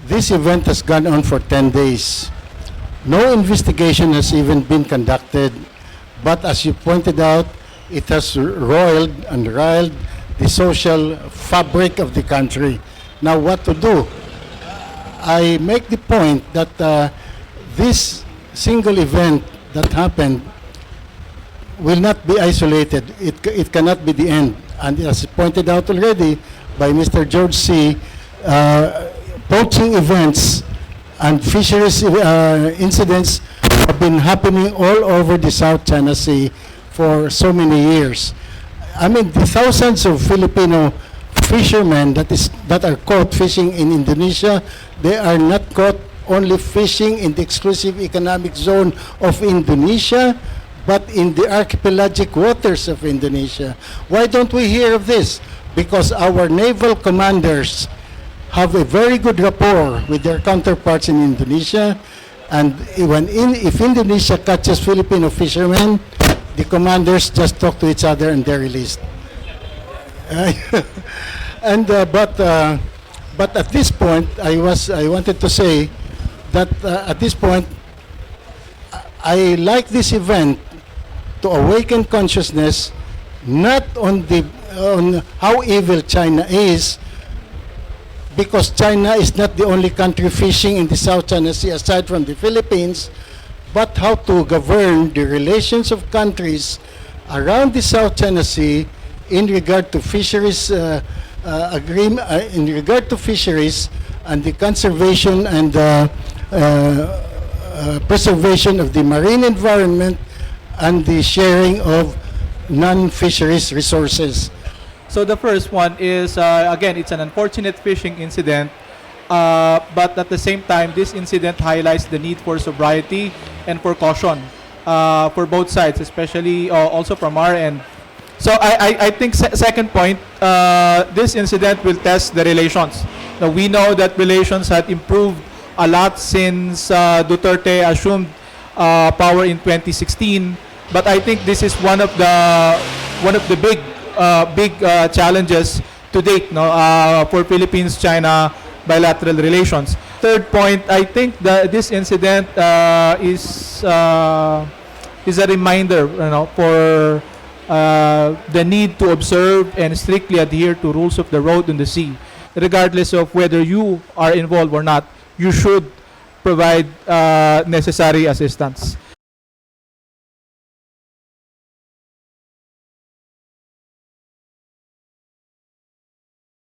this event has gone on for 10 days. No investigation has even been conducted, but as you pointed out, it has roiled and riled the social fabric of the country. Now, what to do? I make the point that this single event that happened will not be isolated. It cannot be the end. And as pointed out already by Mr. George C., poaching events and fisheries incidents have been happening all over the South China Sea for so many years. I mean, the thousands of Filipino fishermen that are caught fishing in Indonesia, they are not caught only fishing in the exclusive economic zone of Indonesia, but in the archipelagic waters of Indonesia. Why don't we hear of this? Because our naval commanders have a very good rapport with their counterparts in Indonesia, and if Indonesia catches Filipino fishermen, the commanders just talk to each other and they're released. But at this point, I wanted to say that at this point, I like this event to awaken consciousness not on how evil China is, because China is not the only country fishing in the South China Sea aside from the Philippines, but how to govern the relations of countries around the South China Sea in regard to fisheries in regard to fisheries and the conservation and preservation of the marine environment and the sharing of non-fisheries resources. So the first one is, again, it's an unfortunate fishing incident, but at the same time, this incident highlights the need for sobriety and for caution for both sides, especially also from our end. So I think second point, this incident will test the relations. Now, we know that relations had improved a lot since Duterte assumed power in 2016, but I think this is one of the big challenges to date, no, for Philippines-China bilateral relations. Third point, I think that this incident is a reminder, for the need to observe and strictly adhere to rules of the road and the sea. Regardless of whether you are involved or not, you should provide necessary assistance.